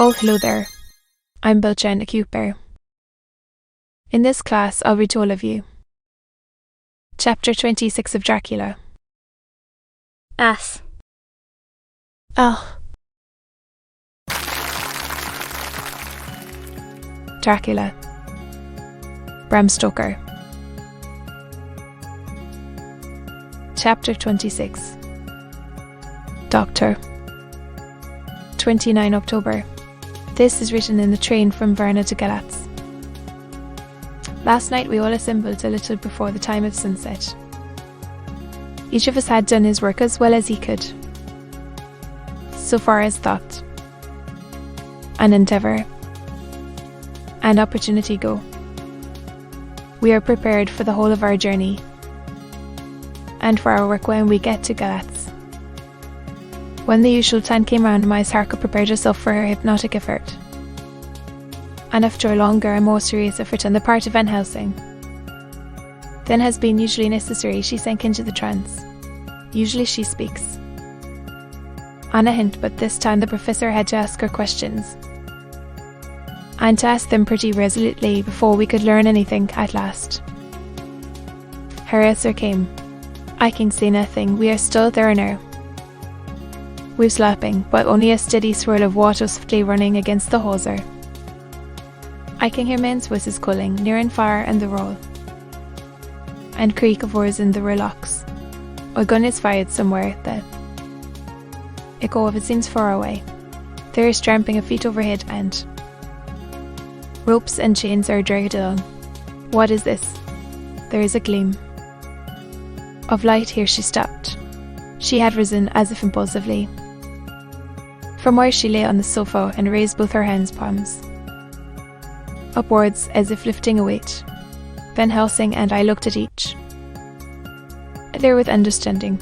Oh, hello there. I'm Belchen, a cute bear. In this class, I'll read to all of you. Chapter 26 of Dracula. Ass. Oh. Dracula. Bram Stoker. Chapter 26. Doctor. 29 October. This is written in the train from Varna to Galatz. Last night we all assembled a little before the time of sunset. Each of us had done his work as well as he could, so far as thought, and endeavour, and opportunity go. We are prepared for the whole of our journey, and for our work when we get to Galatz. When the usual time came round, my Sarka prepared herself for her hypnotic effort, and after a longer and more serious effort on the part of Van Helsing than has been usually necessary, she sank into the trance. Usually she speaks. On a hint, but this time the professor had to ask her questions, and to ask them pretty resolutely before we could learn anything at last. Her answer came. I can say nothing, we are still there now. We're slapping, but only a steady swirl of water swiftly running against the hawser. I can hear men's voices calling, near and far, and the roll and creak of oars in the rowlocks. A gun is fired somewhere, the echo of it seems far away. There is tramping of feet overhead, and ropes and chains are dragged along. What is this? There is a gleam of light. Here she stopped. She had risen, as if impulsively, from where she lay on the sofa, and raised both her hands' palms upwards, as if lifting a weight. Van Helsing and I looked at each other with understanding.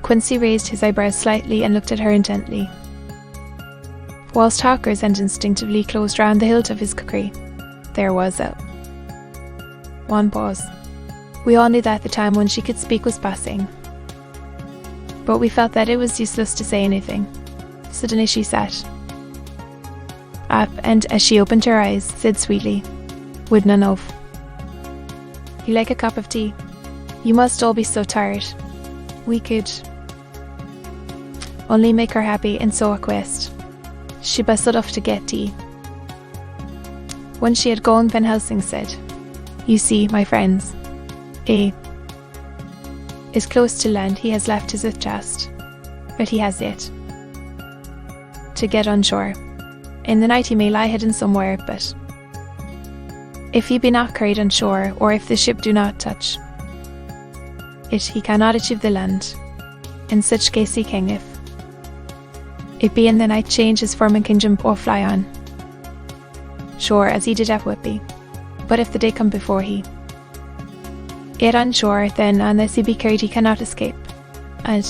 Quincy raised his eyebrows slightly and looked at her intently, whilst Hawker's hand instinctively closed round the hilt of his kukri. There was one pause. We all knew that the time when she could speak was passing, but we felt that it was useless to say anything. Suddenly she sat up, and as she opened her eyes, said sweetly, "Would none of you like a cup of tea? You must all be so tired. We could only make her happy and so acquiesced." She bustled off to get tea. When she had gone, Van Helsing said, "You see, my friends, A is close to land. He has left his chest, but he has yet to get on shore. In the night he may lie hidden somewhere, but if he be not carried on shore, or if the ship do not touch it, he cannot achieve the land. In such case he can, if it be in the night, change his form and can jump or fly on shore, as he did at Whitby. But if the day come before he get on shore, then unless he be carried he cannot escape. And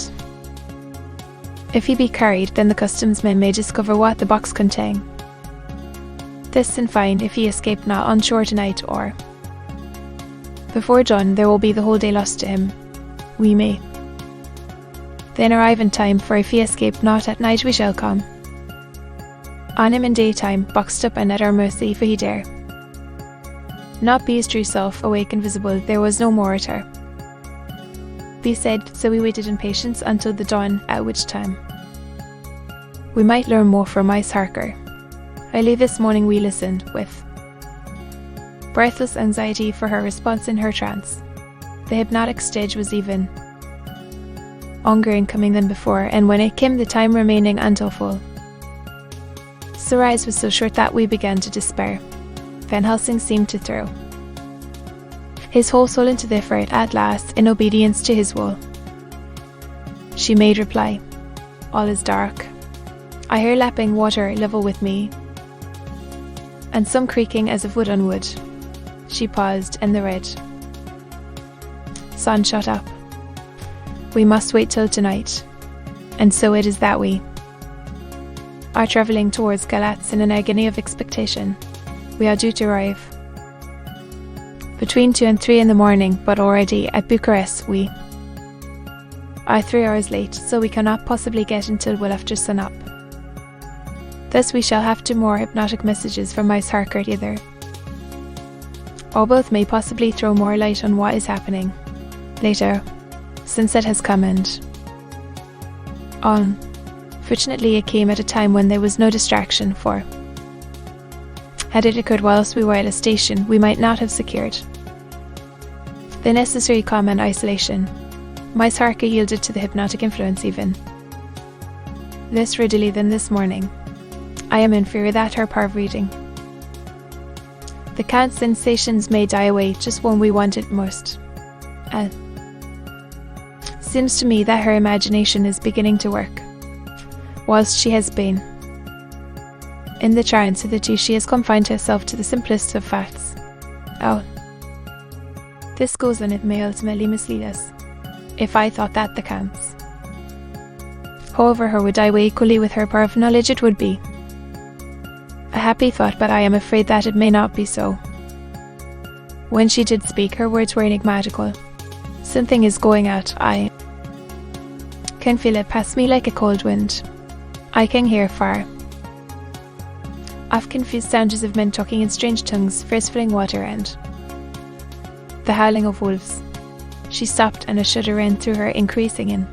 if he be carried, then the customs men may discover what the box contain. This in fine, if he escape not on shore tonight, or before dawn, there will be the whole day lost to him. We may then arrive in time, for if he escape not at night, we shall come on him in daytime, boxed up and at our mercy, for he dare not be his true self, awake and visible. There was no more at her be said, so we waited in patience until the dawn, at which time we might learn more from Mice Harker. Early this morning we listened, with breathless anxiety, for her response in her trance. The hypnotic stage was even longer in coming than before, and when it came, the time remaining until full sunrise was so short that we began to despair. Van Helsing seemed to throw his whole soul into the effort at last, in obedience to his will. She made reply, "All is dark. I hear lapping water level with me, and some creaking as of wood on wood." She paused, and the red sun shot up. "We must wait till tonight, and so it is that we are travelling towards Galatz in an agony of expectation. We are due to arrive between 2 and 3 in the morning, but already at Bucharest we are 3 hours late, so we cannot possibly get until well after sun up. Thus we shall have 2 more hypnotic messages from Mice Harcourt either. Or both may possibly throw more light on what is happening. Later, sunset has come and on. Fortunately it came at a time when there was no distraction, for had it occurred whilst we were at a station, we might not have secured the necessary calm and isolation. Mice Harcourt yielded to the hypnotic influence even less readily than this morning. I am in fear that her power of reading the Count's sensations may die away just when we want it most. Seems to me that her imagination is beginning to work. Whilst she has been in the trance hitherto, she has confined herself to the simplest of facts. Oh, this goes on, it may ultimately mislead us. If I thought that the Count's, however, her would die away equally with her power of knowledge, it would be a happy thought, but I am afraid that it may not be so. When she did speak, her words were enigmatical. Something is going out. I can feel it pass me like a cold wind. I can hear far off confused sounds of men talking in strange tongues, first filling water and the howling of wolves. She stopped and a shudder ran through her, increasing in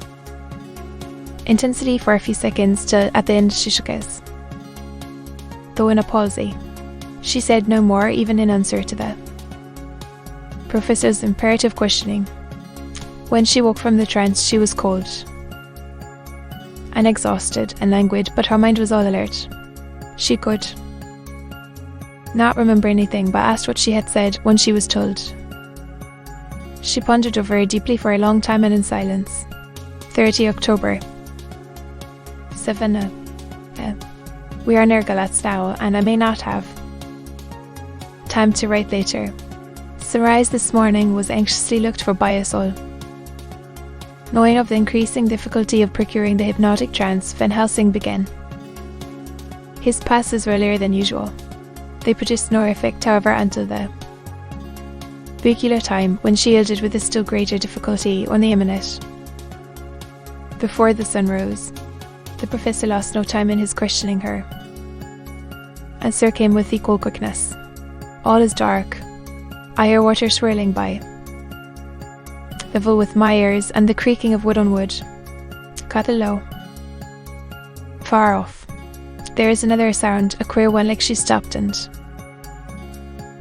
intensity for a few seconds, till at the end she shook as though in a palsy. She said no more, even in answer to the Professor's imperative questioning. When she woke from the trance, she was cold and exhausted and languid, but her mind was all alert. She could not remember anything, but asked what she had said when she was told. She pondered over it deeply for a long time and in silence. 30 October. 7. We are near Galatz now, and I may not have time to write later. Sunrise this morning was anxiously looked for by us all. Knowing of the increasing difficulty of procuring the hypnotic trance, Van Helsing began his passes earlier than usual. They produced no effect, however, until the peculiar time when she yielded with a still greater difficulty on the imminent. Before the sun rose, the Professor lost no time in his questioning her. Answer came with equal quickness. All is dark. I hear water swirling by, level with my ears, and the creaking of wood on wood. Cut low. Far off, there is another sound, a queer one, like she stopped and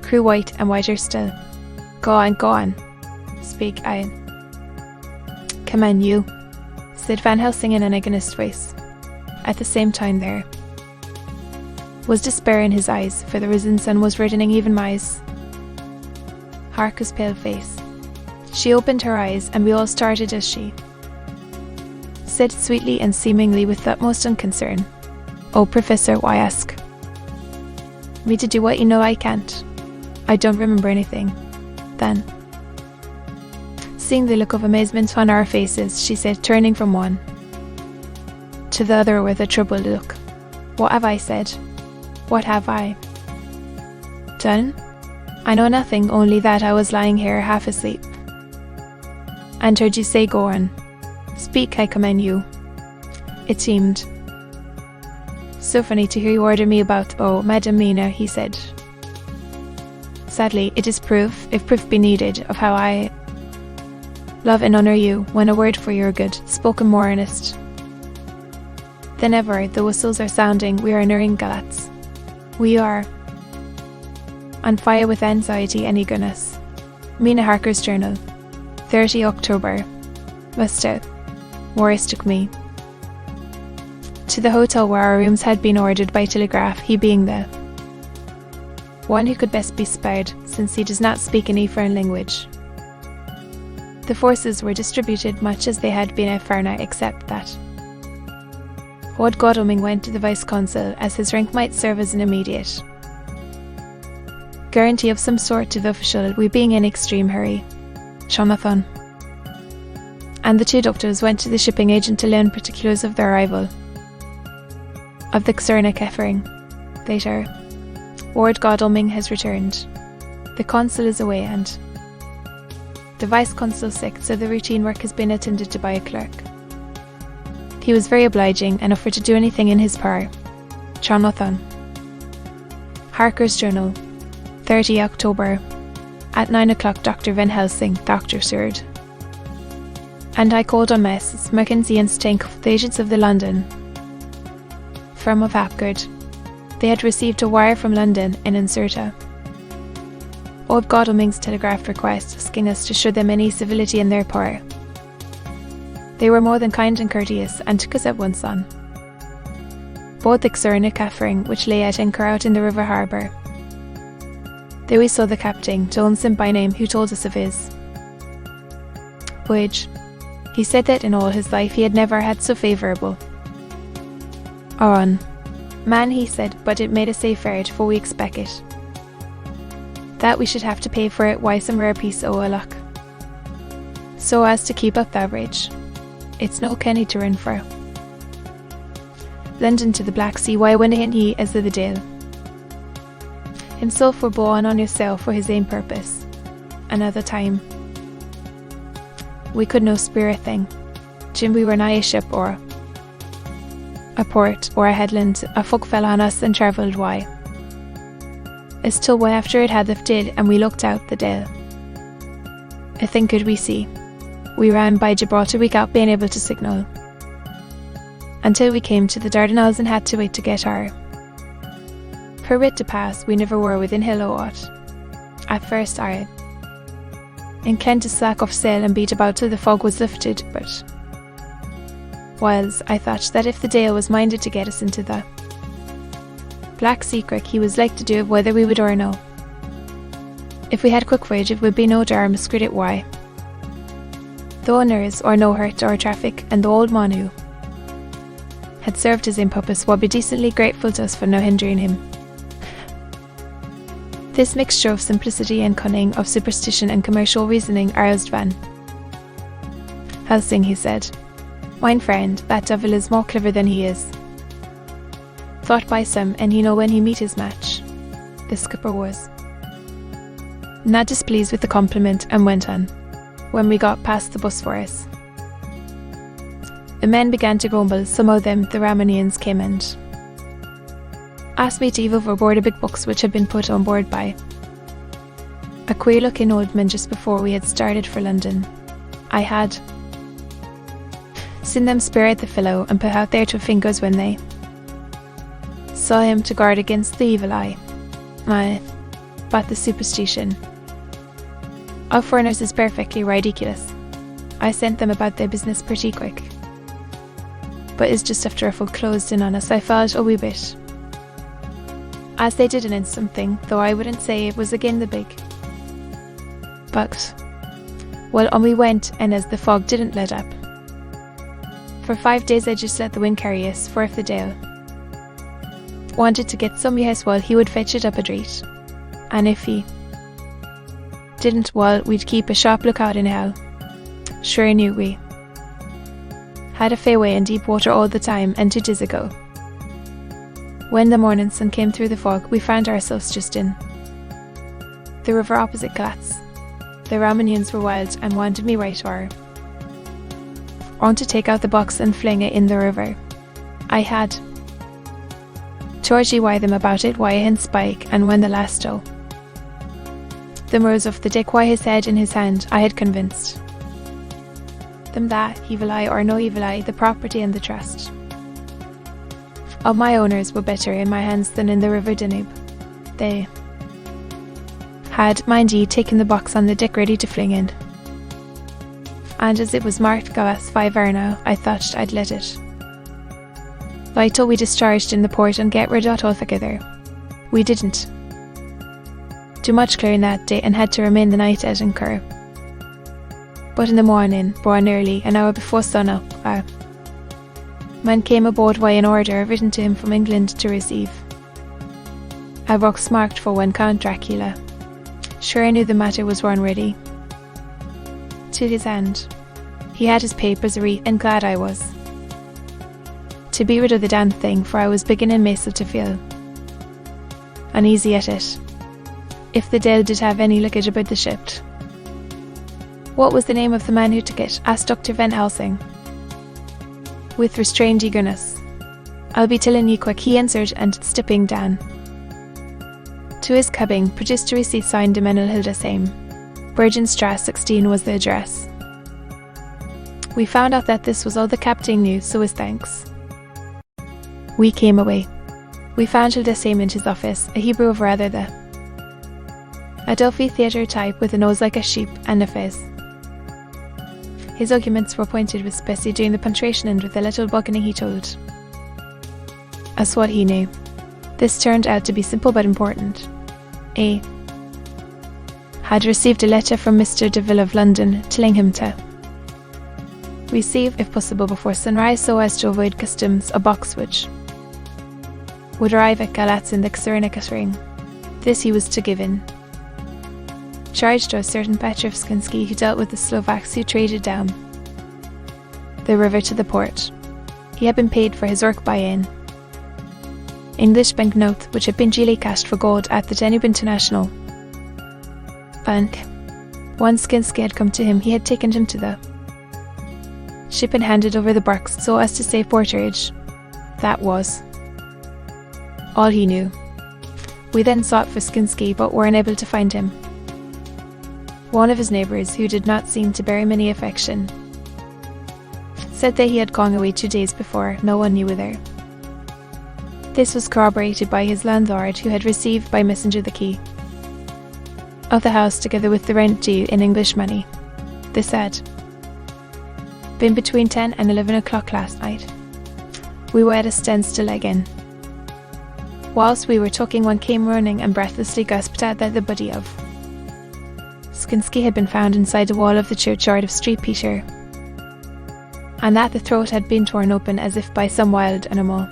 grew white and whiter still. Go on. Speak, I command you, said Van Helsing in an agonist voice. At the same time there was despair in his eyes, for the risen sun was reddening even Mice Harcourt's pale face. She opened her eyes, and we all started as she said sweetly and seemingly with the utmost unconcern, "Oh, Professor, why ask me to do what you know I can't? I don't remember anything." Then, seeing the look of amazement on our faces, she said, turning from one to the other with a troubled look, "What have I said? What have I done? I know nothing, only that I was lying here half asleep and heard you say, 'Go on. Speak, I command you.' It seemed so funny to hear you order me about, oh, Madam Mina," he said. "Sadly, it is proof, if proof be needed, of how I love and honour you, when a word for your good, spoken more earnest than ever. The whistles are sounding, we are nearing Galatz. We are on fire with anxiety and eagerness." Mina Harker's journal. 30 October. Morris took me to the hotel where our rooms had been ordered by telegraph, he being the one who could best be spared, since he does not speak any foreign language. The forces were distributed much as they had been at Farna, except that Lord Godalming went to the Vice-Consul, as his rank might serve as an immediate guarantee of some sort to the official, we being in extreme hurry. Jonathan and the 2 doctors went to the shipping agent to learn particulars of the arrival of the Xerna Kefering. Later, Lord Godalming has returned. The consul is away and the Vice-Consul sick, so the routine work has been attended to by a clerk. He was very obliging and offered to do anything in his power Jonathan. Harker's Journal, 30 October. At 9 o'clock, Dr. Van Helsing, Dr. Surd. And I called on Messrs. Mackenzie and Stink, the agents of the London firm of Apgard. They had received a wire from London in Inserta. Old Godalming's telegraphed request asking us to show them any civility in their power. They were more than kind and courteous, and took us at once on board the Xurna Caffering, which lay at anchor out in the river harbour. There we saw the captain, Johnson by name, who told us of his voyage. He said that in all his life he had never had so favourable a run. Man, he said, but it made a safe voyage, for we expect it. That we should have to pay for it, why some rare piece o' luck, so as to keep up the average. It's no kenny to run for London to the Black Sea, why when he as of the Dale himself were born on yourself for his aim purpose. Another time we could no spear a thing. Jim, we were nigh a ship or a port or a headland, a folk fell on us and travelled why. As till when after it had lifted and we looked out the dale, a thing could we see. We ran by Gibraltar without being able to signal, until we came to the Dardanelles and had to wait to get our permit to pass. We never were within hill o' aught. At first I inclined to slack off sail and beat about till the fog was lifted, but whiles I thought that if the Dale was minded to get us into the Black Sea Creek, he was like to do it whether we would or no. If we had quick voyage, it would be no darm scred it why. The owners or no hurt or traffic, and the old man who had served his aim purpose would be decently grateful to us for no hindering him. This mixture of simplicity and cunning, of superstition and commercial reasoning, aroused Van Helsing. He said, "Mine friend, that devil is more clever than he is. Thought by some, and he know when he meet his match." The skipper was not displeased with the compliment and went on. When we got past the Bosphorus, the men began to grumble. Some of them, the Ramanians, came and asked me to heave overboard a big box which had been put on board by a queer-looking old man just before we had started for London. I had seen them spear at the fellow and put out their 2 fingers when they saw him, to guard against the evil eye. But the superstition of foreigners is perfectly ridiculous. I sent them about their business pretty quick, but it's just after a full closed in on us I felt a wee bit as they did in something, though I wouldn't say it was again the big. But well, on we went, and as the fog didn't let up, for 5 days I just let the wind carry us, for if the Dale wanted to get some yes, well, he would fetch it up a dreet, and if he didn't, well, we'd keep a sharp lookout in hell. Sure, I knew we had a fairway in deep water all the time, and 2 days ago, when the morning sun came through the fog, we found ourselves just in the river opposite Glatz. The Ramanians were wild and wanted me right on to take out the box and fling it in the river. I had Georgie why them about it, why and Spike, and when the last them rose off the deck, why his head in his hand, I had convinced them that, evil eye or no evil eye, the property and the trust of my owners were better in my hands than in the river Danube. They had, mind ye, taken the box on the deck ready to fling in, and as it was marked Gawas 5 now, I thought I'd let it lie till we discharged in the port and get rid of it altogether. We didn't do much clearing that day and had to remain the night at anchor. But in the morning, born early, an hour before sun up, a man came aboard by an order written to him from England to receive a box marked for one Count Dracula. Sure, I knew the matter was run ready to his hand. He had his papers read, and glad I was to be rid of the damned thing, for I was beginning master to feel uneasy at it. If the Dale did have any luggage about the ship. What was the name of the man who took it? Asked Dr. Van Helsing with restrained eagerness. I'll be telling you quick, he answered, and stepping down to his cabin, produced a receipt signed Emanuel Hildesheim. Bergenstrasse 16 was the address. We found out that this was all the captain knew, so as thanks, we came away. We found Hildesheim in his office, a Hebrew of rather the Adelphi theatre type with a nose like a sheep and a fez. His arguments were pointed with Bessie doing the punctuation and with a little bucketing he told us what he knew. This turned out to be simple but important. A. had received a letter from Mr. Deville of London telling him to receive, if possible before sunrise so as to avoid customs, a box which would arrive at Galatz in the Cyrenaica ring. This he was to give in charge to a certain Petrovskinsky who dealt with the Slovaks who traded down the river to the port. He had been paid for his work by an English banknote which had been duly cashed for gold at the Danube International Bank. Once Skinsky had come to him, he had taken him to the ship and handed over the barks so as to save porterage. That was all he knew. We then sought for Skinsky but were unable to find him. One of his neighbours, who did not seem to bear him any affection, said that he had gone away 2 days before, no one knew whither. This was corroborated by his landlord, who had received by messenger the key of the house together with the rent due in English money. This had been between 10 and 11 o'clock last night. We were at a standstill again. Whilst we were talking, one came running and breathlessly gasped out that the body of Skinsky had been found inside the wall of the churchyard of St. Peter, and that the throat had been torn open as if by some wild animal.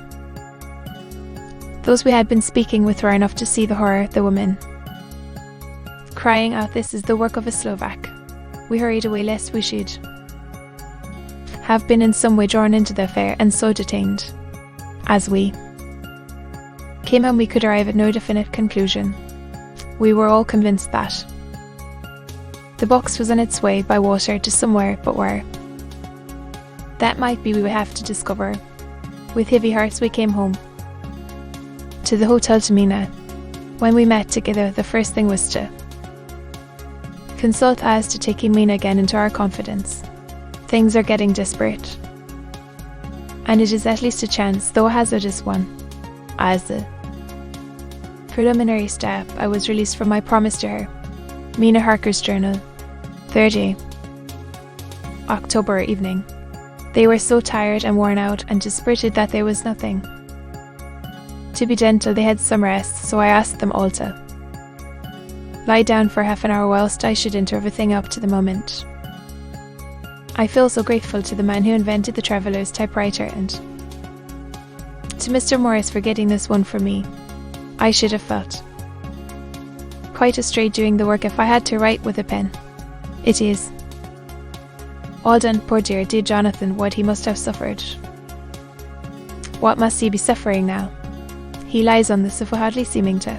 Those we had been speaking with were enough to see the horror, the woman crying out, "This is the work of a Slovak." We hurried away lest we should have been in some way drawn into the affair and so detained. As we came home we could arrive at no definite conclusion. We were all convinced that the box was on its way by water to somewhere, but where that might be we would have to discover. With heavy hearts we came home to the hotel to Mina. When we met together, the first thing was to consult as to taking Mina again into our confidence. Things are getting desperate, and it is at least a chance, though a hazardous one. As a preliminary step, I was released from my promise to her. Mina Harker's journal, 30 October evening. They were so tired and worn out and dispirited that there was nothing to be gentle. They had some rest, so I asked them all to lie down for half an hour whilst I should enter everything up to the moment. I feel so grateful to the man who invented the traveller's typewriter and to Mr. Morris for getting this one for me. I should have felt quite astray doing the work if I had to write with a pen. It is all done. Poor dear Jonathan, what he must have suffered. What must he be suffering now? He lies on the sofa hardly seeming to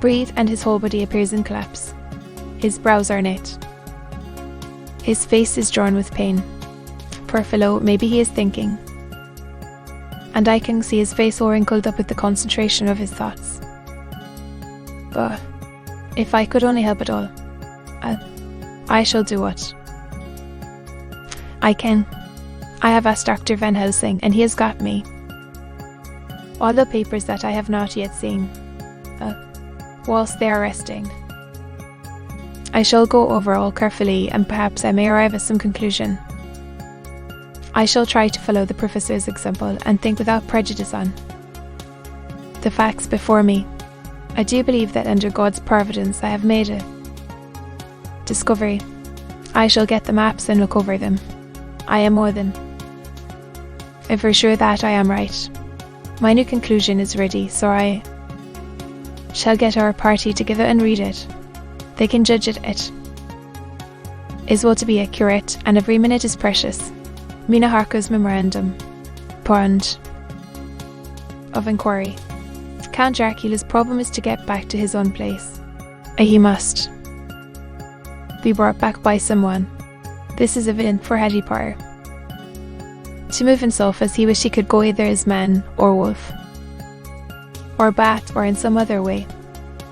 breathe, and his whole body appears in collapse. His brows are knit. His face is drawn with pain. Poor fellow, maybe he is thinking, and I can see his face all wrinkled up with the concentration of his thoughts. But if I could only help it all, I shall do what I can. I have asked Dr. Van Helsing, and he has got me all the papers that I have not yet seen, whilst they are resting. I shall go over all carefully, and perhaps I may arrive at some conclusion. I shall try to follow the professor's example and think without prejudice on the facts before me. I do believe that under God's providence I have made a discovery. I shall get the maps and look over them. I am more than ever sure that I am right. My new conclusion is ready, so I shall get our party together and read it. They can judge it. It is well to be accurate, and every minute is precious. Mina Harker's memorandum. Point of inquiry. Count Dracula's problem is to get back to his own place. He must be brought back by someone. This is evident for Hattie Potter. To move himself as he wished he could go either as man or wolf, or bat, or in some other way.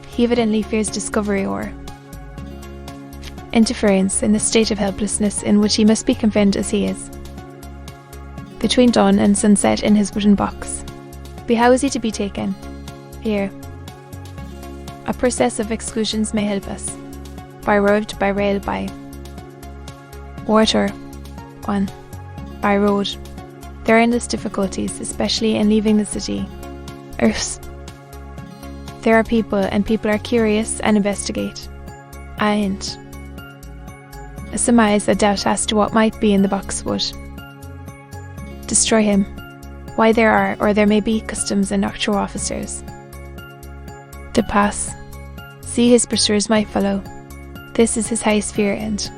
He evidently fears discovery or interference in the state of helplessness in which he must be confined as he is, between dawn and sunset in his wooden box. But how is he to be taken? Here. A process of exclusions may help us. By road, by rail, by water. 1. By road. There are endless difficulties, especially in leaving the city. Earths. There are people, and people are curious and investigate. And a surmise, a doubt as to what might be in the box would destroy him. Why there are, or there may be, customs and nocturnal officers to pass. See his pursuers might follow. This is his highest fear, and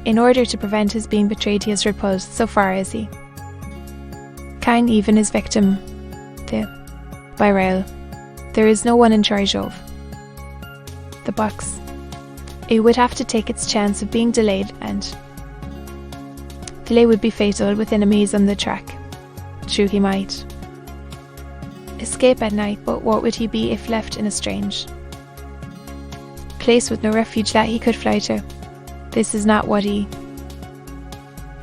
in order to prevent his being betrayed, he has repulsed so far as he can even his victim, by rail. There is no one in charge of the box. It would have to take its chance of being delayed, and delay would be fatal with enemies on the track. True, he might escape at night, but what would he be if left in a strange place with no refuge that he could fly to? This is not what he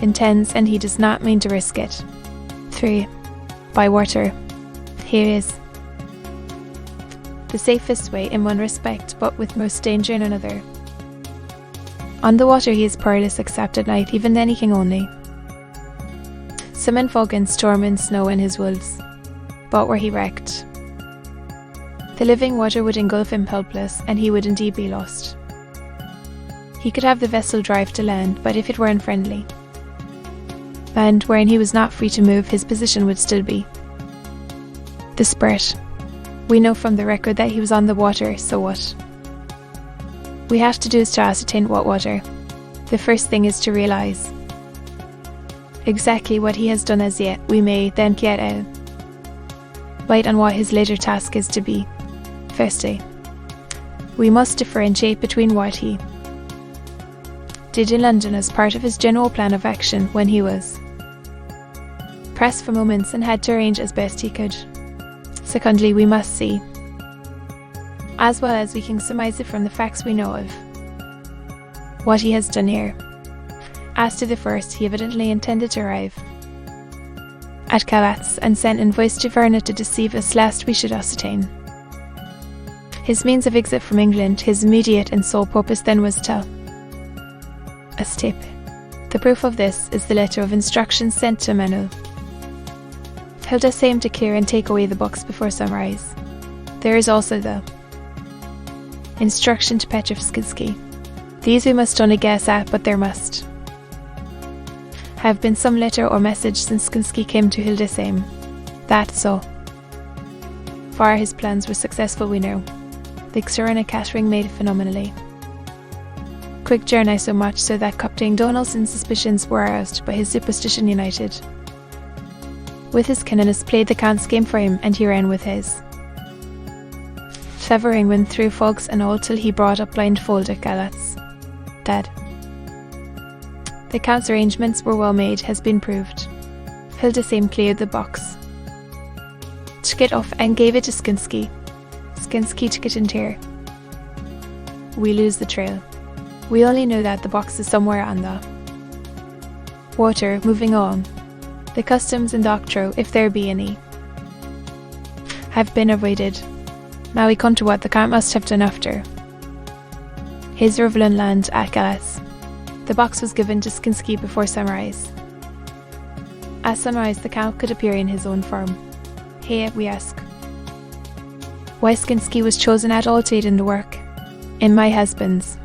intends, and he does not mean to risk it. 3. By water. Here is the safest way in one respect, but with most danger in another. On the water he is perilous except at night, even then he can only summon fog and storm and snow in his wolves. But were he wrecked, the living water would engulf him helpless, and he would indeed be lost. He could have the vessel drive to land, but if it were unfriendly land wherein he was not free to move, his position would still be desperate. We know from the record that he was on the water, so what we have to do is to ascertain what water. The first thing is to realise exactly what he has done as yet. We may then get a light on what his later task is to be. Firstly, we must differentiate between what he did in London as part of his general plan of action when he was pressed for moments and had to arrange as best he could. Secondly, we must see, as well as we can surmise it from the facts we know of, what he has done here. As to the first, he evidently intended to arrive at Calais and sent envoys to Verna to deceive us lest we should ascertain his means of exit from England. His immediate and sole purpose then was to escape. The proof of this is the letter of instructions sent to Manuel Hilda saying to clear and take away the box before sunrise. There is also the instruction to Petrovsky. These we must only guess at, but there must have been some letter or message since Skinsky came to Hilda saying that so far his plans were successful. We know the Xerona catering made phenomenally quick journey, so much so that Captain Donaldson's suspicions were aroused, but his superstition united with his cunningness played the Count's game for him, and he ran with his clever went through fogs and all till he brought up blindfolded Galat's dead. The Count's arrangements were well made, has been proved. Hildesheim cleared the box, took it off and gave it to Skinsky. Skinsky took it in here. We lose the trail. We only know that the box is somewhere on the water. Moving on. The customs and doctrine, if there be any, have been avoided. Now we come to what the Count must have done after his Riverland land at Calais. The box was given to Skinsky before sunrise. At sunrise the Count could appear in his own form. Here we ask why Skinsky was chosen at all to aid in the work. In my husband's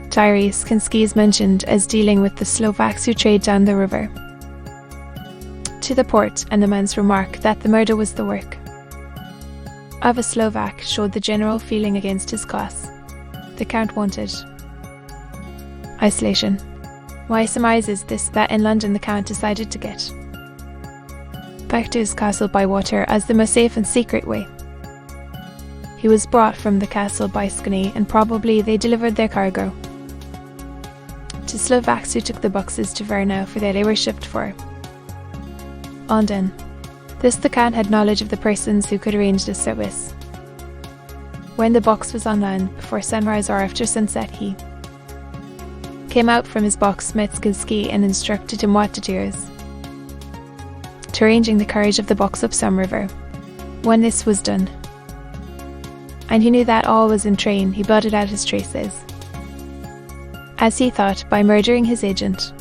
diary, Skinsky is mentioned as dealing with the Slovaks who trade down the river to the port, and the man's remark that the murder was the work of a Slovak showed the general feeling against his class. The Count wanted isolation. Why surmises this that in London the Count decided to get back to his castle by water as the most safe and secret way. He was brought from the castle by Skinny, and probably they delivered their cargo to 'tis Slovaks who took the boxes to Varna for they were shipped for. On then. This the Count had knowledge of the persons who could arrange this service. When the box was on land before sunrise or after sunset, he came out from his box Metskilski and instructed him what to do, to arranging the carriage of the box up some river. When this was done, and he knew that all was in train, he blotted out his traces. As he thought, by murdering his agent,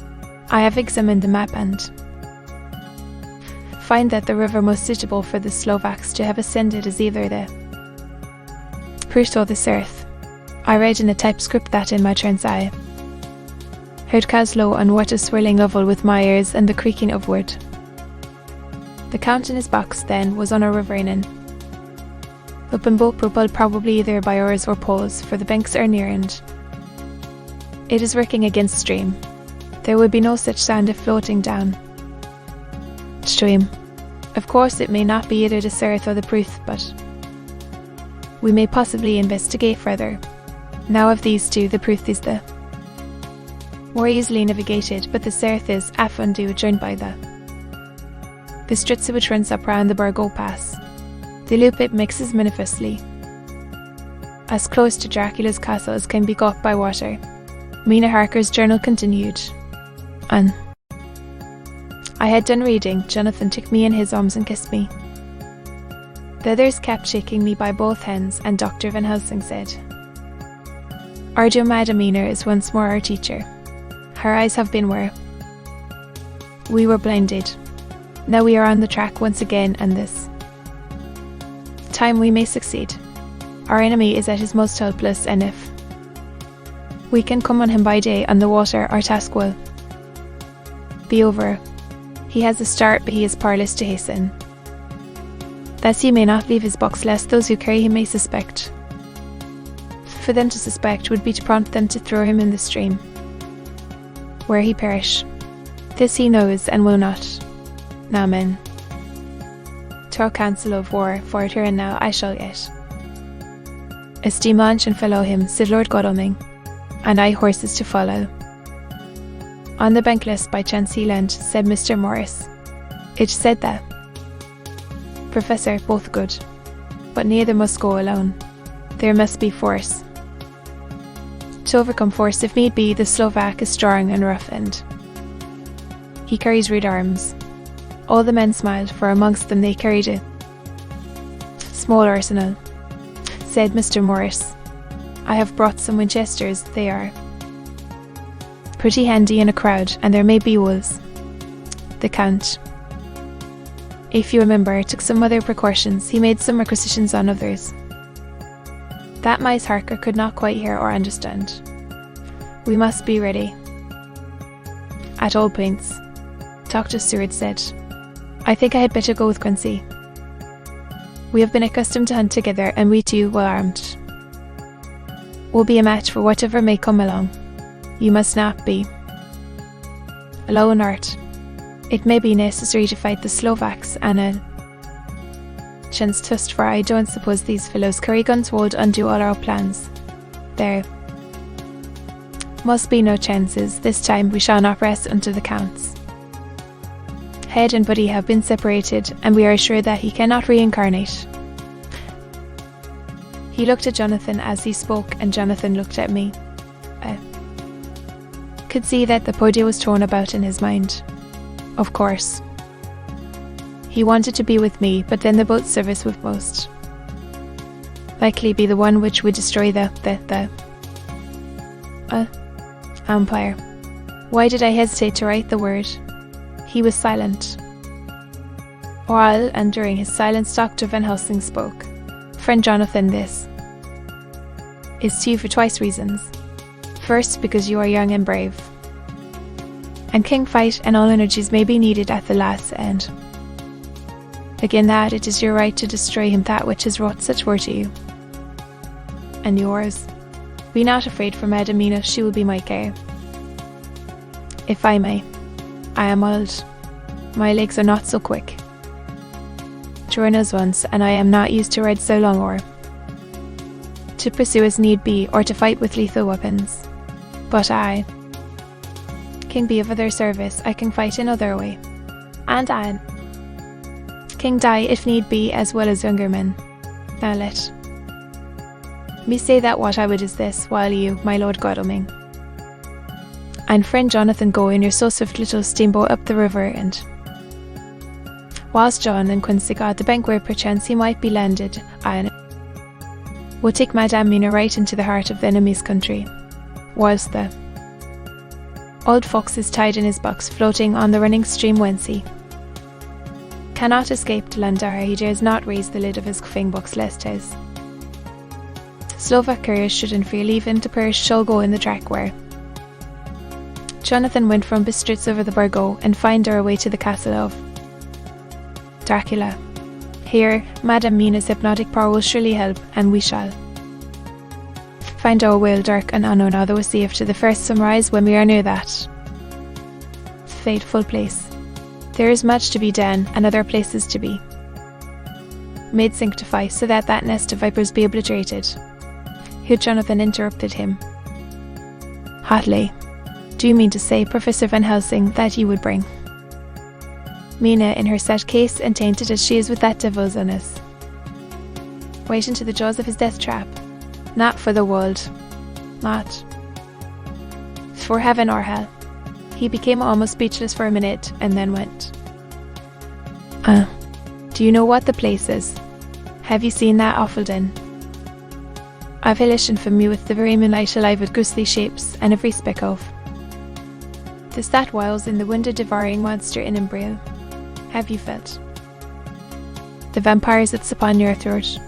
I have examined the map and find that the river most suitable for the Slovaks to have ascended is either the Prut or the Serth. I read in a typescript that in my trance I heard Caslow and what a swirling oval with my ears and the creaking of wood. The Count in his box, then, was on a river in open boat propelled probably either by oars or poles, for the banks are near and it is working against stream. There would be no such sound if floating down stream. Of course it may not be either the Serth or the Pruth, but we may possibly investigate further. Now of these two, the Pruth is the more easily navigated, but the Serth is Afundu, joined by the Stritsa which runs up round the Burgo Pass. The loop it mixes manifestly as close to Dracula's castle as can be got by water. Mina Harker's journal continued. And I had done reading. Jonathan took me in his arms and kissed me. The others kept shaking me by both hands, and Dr. Van Helsing said, "Our dear Madam Mina is once more our teacher. Her eyes have been where we were blinded. Now we are on the track once again, and this time we may succeed. Our enemy is at his most helpless, and if we can come on him by day on the water, our task will be over. He has a start, but he is powerless to hasten. Thus he may not leave his box, lest those who carry him may suspect. For them to suspect would be to prompt them to throw him in the stream, where he perish. This he knows, and will not. Now, men, to our council of war, for here and now I shall get a steam launch and follow him, said Lord Godalming, and I horses to follow. On the bankless by chance he leant, said Mr. Morris. It said that Professor, both good, but neither must go alone. There must be force. To overcome force, if need be, the Slovak is strong and rough, and he carries rude arms. All the men smiled, for amongst them they carried a small arsenal. Said Mr. Morris, I have brought some Winchesters. They are pretty handy in a crowd, and there may be wolves. The Count, if you remember, took some other precautions. He made some requisitions on others that Mice Harker could not quite hear or understand. We must be ready at all points. Dr. Seward said, I think I had better go with Quincy. We have been accustomed to hunt together, and we too, well armed, will be a match for whatever may come along. You must not be alone, Art. It may be necessary to fight the Slovaks, and a chance tust, for I don't suppose these fellows carry guns would undo all our plans. There must be no chances. This time we shall not rest until the Count's head and body have been separated, and we are sure that he cannot reincarnate. He looked at Jonathan as he spoke, and Jonathan looked at me. I could see that the podia was torn about in his mind. Of course, he wanted to be with me, but then the boat service would most likely be the one which would destroy the Empire. Why did I hesitate to write the word? He was silent. While, and during his silence, Dr. Van Helsing spoke. Friend Jonathan, this is to you for twice reasons. First, because you are young and brave, and king fight, and all energies may be needed at the last end. Again, that it is your right to destroy him, that which has wrought such war to you, and yours. Be not afraid for Madam Mina, she will be my care. If I may, I am old. My legs are not so quick to run as once, and I am not used to ride so long, or to pursue as need be, or to fight with lethal weapons. But I King be of other service, I can fight in other way. And Anne. King die if need be, as well as younger men. Now let me say that what I would is this, while you, my Lord Godalming, and friend Jonathan go in your so swift little steamboat up the river, and whilst John and Quincy got the bank where perchance he might be landed, and would take Madame Mina right into the heart of the enemy's country, whilst the old fox is tied in his box, floating on the running stream whence he cannot escape to Landara. He dares not raise the lid of his coffin box lest his Slovak couriers should in fear leave him to perish. Shall go in the track where Jonathan went from Bistritz over the Burgo, and find our way to the castle of Dracula. Here, Madame Mina's hypnotic power will surely help, and we shall find our way dark and unknown, although safe to the first sunrise when we are near that fateful place. There is much to be done, and other places to be made sanctify, so that that nest of vipers be obliterated. Here Jonathan interrupted him hotly. Do you mean to say, Professor Van Helsing, that you would bring Mina in her set case, and tainted as she is with that devil's illness, right into the jaws of his death trap? Not for the world. Not for heaven or hell. He became almost speechless for a minute, and then went, do you know what the place is? Have you seen that awful den? I've a listened from you with the very moonlight alive with ghostly shapes, and every speck of this that whiles in the wounded devouring monster in embryo. Have you felt the vampires that's upon your throat?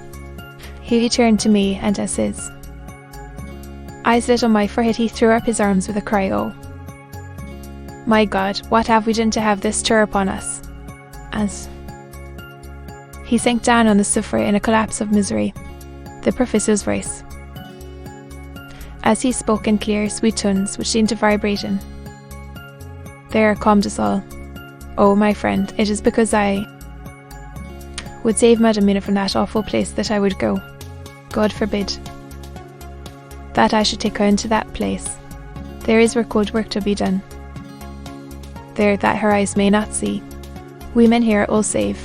He turned to me, and as his eyes lit on my forehead, he threw up his arms with a cry, oh my God, what have we done to have this tear upon us? As he sank down on the sofa in a collapse of misery, the professor's voice, as he spoke in clear, sweet tones which seemed to vibrate in there, calmed us all. Oh, my friend, it is because I would save Madame Mina from that awful place that I would go. God forbid that I should take her into that place. There is cold work to be done there that her eyes may not see. We men here all save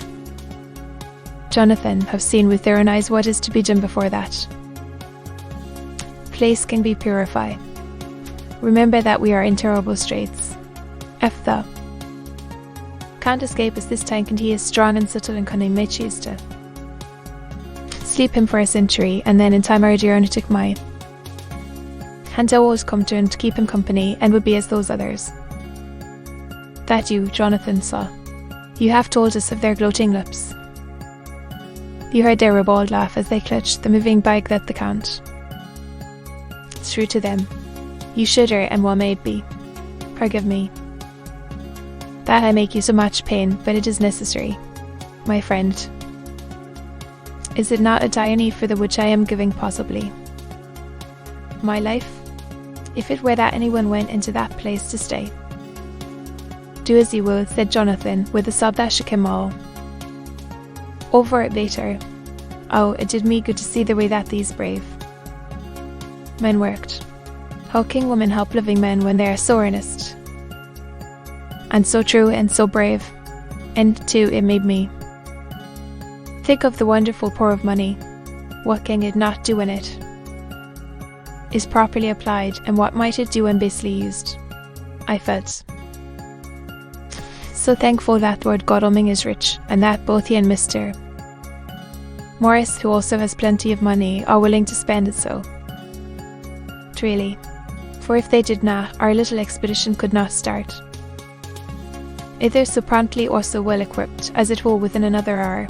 Jonathan have seen with their own eyes what is to be done before that place can be purified. Remember that we are in terrible straits. If thou can't escape us this time, and he is strong and subtle and cunning, may choose to sleep him for a century, and then in time our dear owner took mine, and I always come to him to keep him company, and would be as those others that you, Jonathan, saw. You have told us of their gloating lips. You heard their ribald laugh as they clutched the moving bag that the Count threw to them. You shudder, and well may it be. Forgive me that I make you so much pain, but it is necessary, my friend. Is it not a tyranny for the which I am giving possibly my life, if it were that anyone went into that place to stay? Do as you will, said Jonathan, with a sob that shook him all over it later. Oh, it did me good to see the way that these brave men worked. How can women help living men when they are so earnest and so true and so brave? And too, it made me think of the wonderful power of money. What can it not do when it is properly applied, and what might it do when basely used? I felt so thankful that Lord Godalming is rich, and that both he and Mr. Morris, who also has plenty of money, are willing to spend it so. Really, for if they did not, our little expedition could not start, either so promptly or so well equipped as it will within another hour.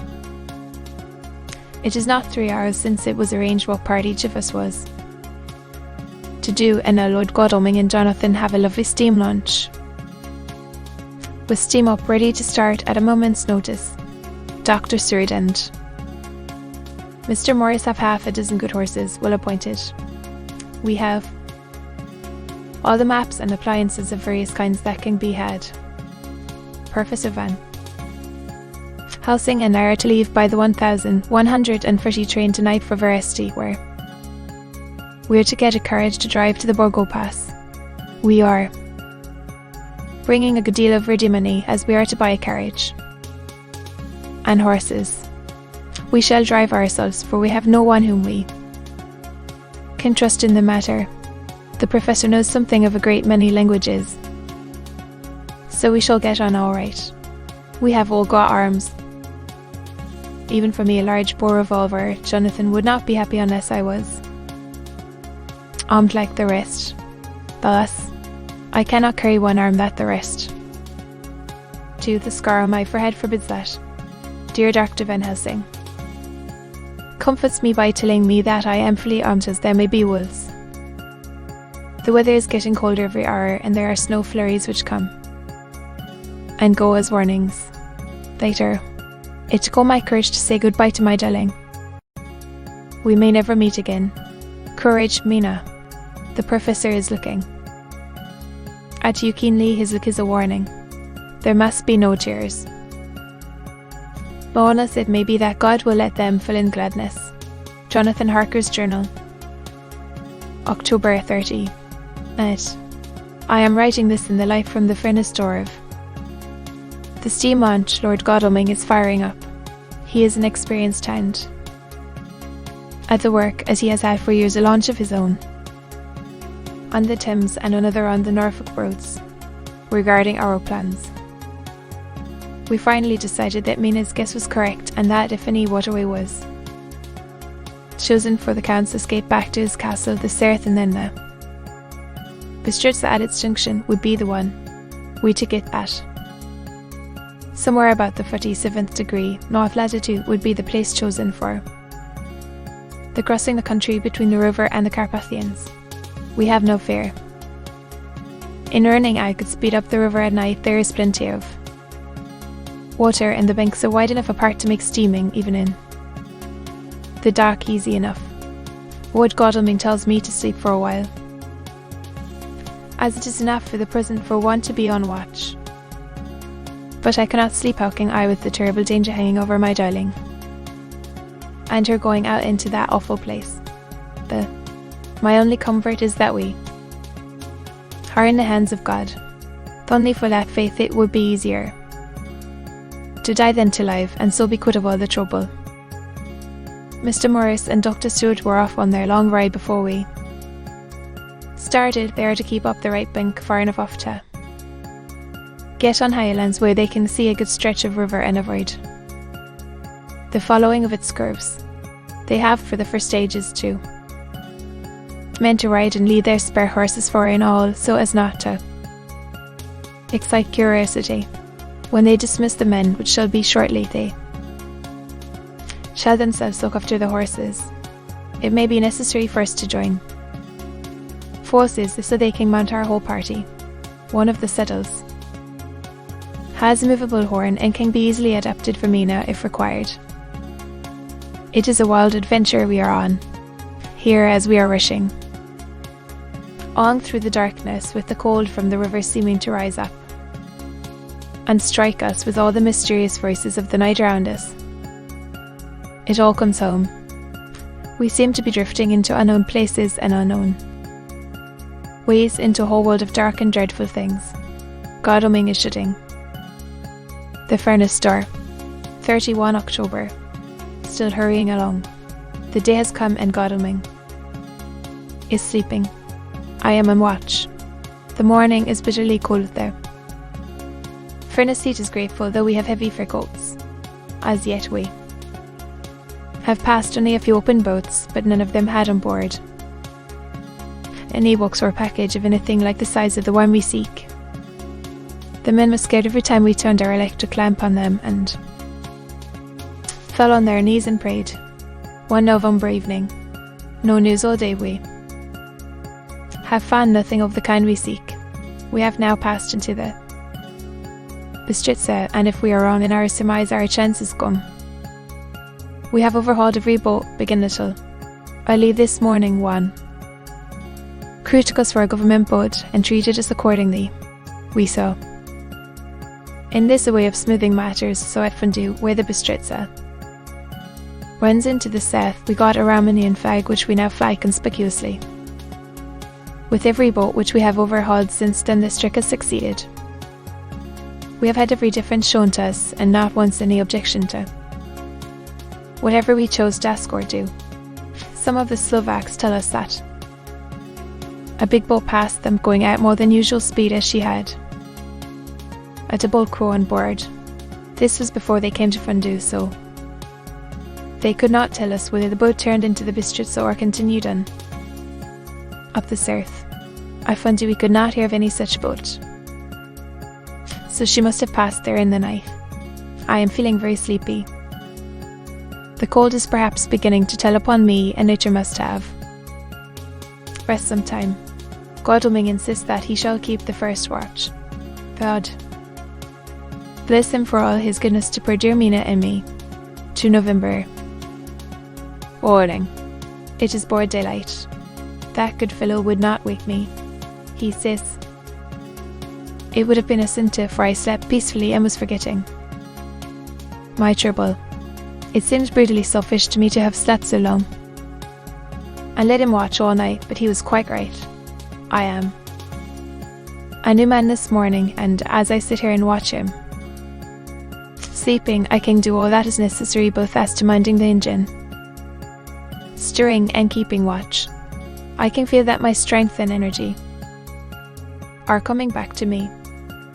It is not 3 hours since it was arranged what part each of us was to do, and now Lord Godalming and Jonathan have a lovely steam launch, with steam up ready to start at a moment's notice. Dr. Seward and Mr. Morris have half a dozen good horses, well appointed. We have all the maps and appliances of various kinds that can be had. Professor Van Helsing and I are to leave by the 1130 train tonight for Veresti, where we are to get a carriage to drive to the Borgo Pass. We are bringing a good deal of ready money as we are to buy a carriage. And horses. We shall drive ourselves, for we have no one whom we can trust in the matter. The professor knows something of a great many languages, so we shall get on all right. We have all got arms. Even for me, a large bore revolver. Jonathan would not be happy unless I was armed like the rest. Thus, I cannot carry one arm that the rest. 2. The scar on my forehead forbids that. Dear Dr. Van Helsing comforts me by telling me that I am fully armed as there may be wolves. The weather is getting colder every hour, and there are snow flurries which come and go as warnings. Later, it took all my courage to say goodbye to my darling. We may never meet again. Courage, Mina. The professor is looking at you keenly. His look is a warning. There must be no tears. Monas, it may be that God will let them fill in gladness. Jonathan Harker's Journal. October 30. I am writing this in the light from the furnace door of the steam launch Lord Godalming is firing up. He is an experienced hand at the work, as he has had for years a launch of his own on the Thames and another on the Norfolk roads. Regarding our plans, we finally decided that Mina's guess was correct, and that if any waterway was chosen for the Count's escape back to his castle, the Serth and then the Bistritz at its junction would be the one. We took it at somewhere about the 47th degree north latitude would be the place chosen for the crossing the country between the river and the Carpathians. We have no fear. In earning, I could speed up the river at night. There is plenty of water, and the banks are wide enough apart to make steaming, even in the dark, easy enough. Lord Godalming tells me to sleep for a while, as it is enough for the present for one to be on watch. But I cannot sleep, how can I, with the terrible danger hanging over my darling, and her going out into that awful place? My only comfort is that we are in the hands of God. Only for that faith it would be easier to die than to live, and so be quit of all the trouble. Mr. Morris and Dr. Stewart were off on their long ride before we started. They are to keep up the right bank far enough off to get on highlands where they can see a good stretch of river and avoid the following of its curves. They have for the first stages too men to ride and lead their spare horses for in all, so as not to excite curiosity. When they dismiss the men, which shall be shortly, they shall themselves look after the horses. It may be necessary for us to join forces so they can mount our whole party. One of the settles has a movable horn and can be easily adapted for Mina if required. It is a wild adventure we are on here, as we are rushing on through the darkness, with the cold from the river seeming to rise up and strike us with all the mysterious voices of the night around us. It all comes home. We seem to be drifting into unknown places and unknown ways, into a whole world of dark and dreadful things. Godalming is shutting the furnace door. 31 October. Still hurrying along. The day has come and Godalming is sleeping. I am on watch. The morning is bitterly cold there. Furnace heat is grateful, though we have heavy fur coats. As yet we have passed only a few open boats, but none of them had on board any box or package of anything like the size of the one we seek. The men were scared every time we turned our electric lamp on them, and fell on their knees and prayed. One November evening. No news all day. We have found nothing of the kind we seek. We have now passed into the Bistritza, and if we are wrong in our surmise, our chance is gone. We have overhauled every boat, big and little. I leave this morning one crew took us for a government boat and treated us accordingly. We saw in this a way of smoothing matters, so at Fundu, where the Bistritza runs into the south, we got a Romanian flag which we now fly conspicuously. With every boat which we have overhauled since then, this trick has succeeded. We have had every difference shown to us and not once any objection to whatever we chose to ask or do. Some of the Slovaks tell us that a big boat passed them going at more than usual speed as she had a double crew on board. This was before they came to Fundu, so they could not tell us whether the boat turned into the Bistritza or continued on up the Surth. I found we could not hear of any such boat, so she must have passed there in the night. I am feeling very sleepy. The cold is perhaps beginning to tell upon me, and nature must have rest some time. Godalming insists that he shall keep the first watch. God bless him for all his goodness to poor dear Mina and me. 2 November. Morning. It is broad daylight. That good fellow would not wake me. He says it would have been a sin to, for I slept peacefully and was forgetting my trouble. It seemed brutally selfish to me to have slept so long and let him watch all night, but he was quite right. I am a new man this morning, and as I sit here and watch him sleeping, I can do all that is necessary, both as to minding the engine, stirring and keeping watch. I can feel that my strength and energy are coming back to me.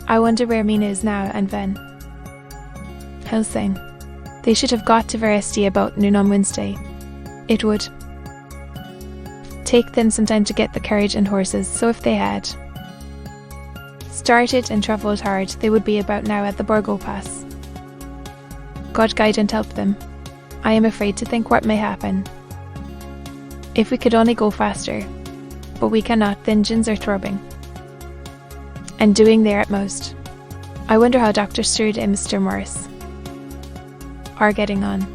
I wonder where Mina is now and Ven Helsing. They should have got to Veresti about noon on Wednesday. It would take them some time to get the carriage and horses, so if they had started and travelled hard, they would be about now at the Borgo Pass. God guide and help them. I am afraid to think what may happen. If we could only go faster, but we cannot, the engines are throbbing and doing their utmost. I wonder how Dr. Stewart and Mr. Morris are getting on.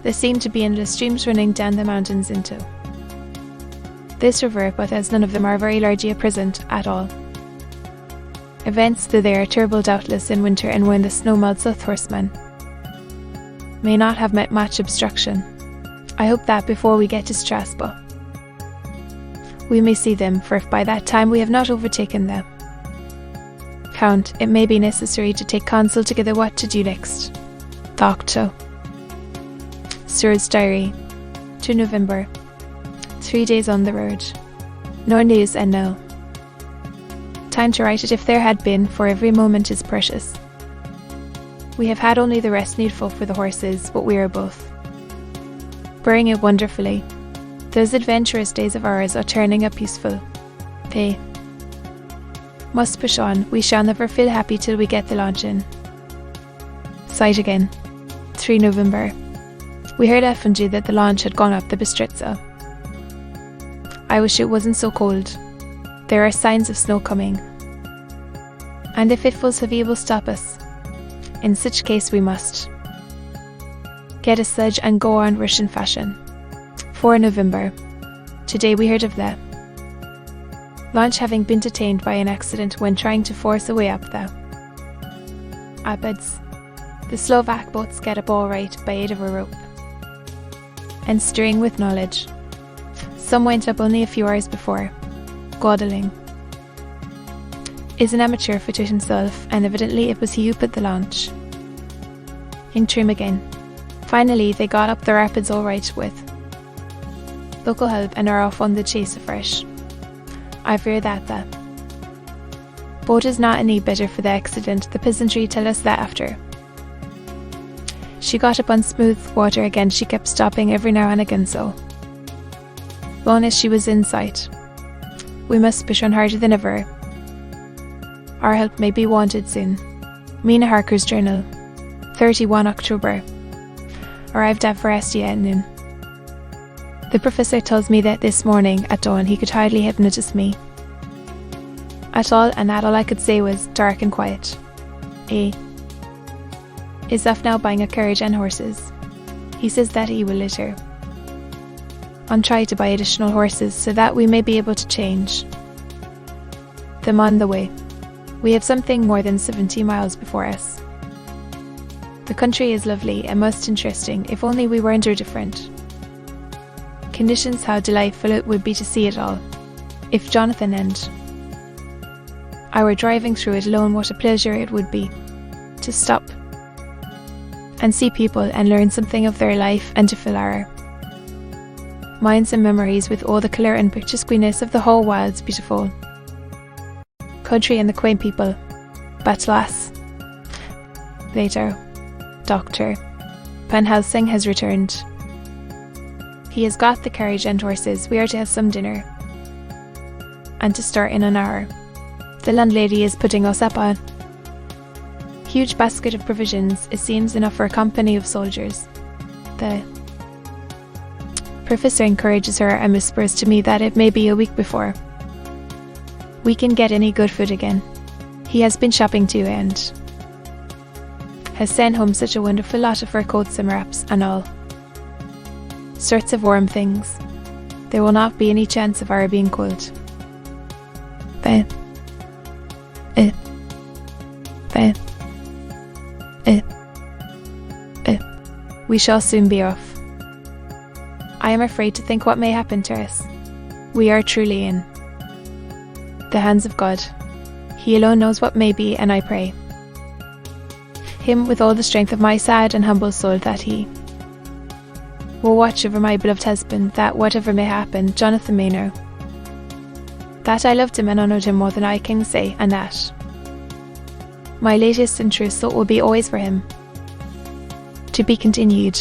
There seem to be endless streams running down the mountains into this river, but as none of them are very largely present at all. Events, though they are terrible doubtless in winter and when the snow melts, us horsemen may not have met much obstruction. I hope that before we get to Strasbourg we may see them, for if by that time we have not overtaken them Count, it may be necessary to take counsel together what to do next. Doctor. Sir's diary. 2 November. 3 days on the road. No news and no time to write it if there had been, for every moment is precious. We have had only the rest needful for the horses, but we are both bearing it wonderfully. Those adventurous days of ours are turning up peaceful. They must push on. We shall never feel happy till we get the launch in sight again. 3 November. We heard at Fungi that the launch had gone up the Bistritza. I wish it wasn't so cold. There are signs of snow coming, and the fitfuls of evil stop us. In such case we must get a sledge and go on Russian fashion. 4 November. Today we heard of the launch having been detained by an accident when trying to force a way up the Abids. The Slovak boats get up all right by aid of a rope and steering with knowledge. Some went up only a few hours before. Godeling is an amateur for it himself, and evidently it was he who put the launch in trim again. Finally they got up the rapids all right with local help and are off on the chase afresh. I fear that the boat is not any better for the accident. The peasantry tell us that after she got up on smooth water again, she kept stopping every now and again, so long as she was in sight. We must push on harder than ever. Our help may be wanted soon. Mina Harker's journal. 31 October. Arrived at Veresti at noon. The professor tells me that this morning at dawn he could hardly have noticed me at all, and that all I could say was dark and quiet. A is off now buying a carriage and horses. He says that he will later on try to buy additional horses so that we may be able to change them on the way. We have something more than 70 miles before us. The country is lovely and most interesting. If only we were under different conditions, how delightful it would be to see it all. If Jonathan and I were driving through it alone, what a pleasure it would be. to stop and see people and learn something of their life and to fill our minds and memories with all the colour and picturesqueness of the whole wild's beautiful country and the quaint people. Batlas. Later, Dr. Van Helsing has returned. He has got the carriage and horses. We are to have some dinner and to start in an hour. The landlady is putting us up a huge basket of provisions. It seems enough for a company of soldiers. The professor encourages her and whispers to me that it may be a week before we can get any good food again. He has been shopping too and has sent home such a wonderful lot of fur coats and wraps and all sorts of warm things. There will not be any chance of our being cold. We shall soon be off. I am afraid to think what may happen to us. We are truly in the hands of God. He alone knows what may be, and I pray Him with all the strength of my sad and humble soul that He will watch over my beloved husband, that whatever may happen, Jonathan may know that I loved him and honoured him more than I can say, and that my latest and truest thought will be always for him. To be continued.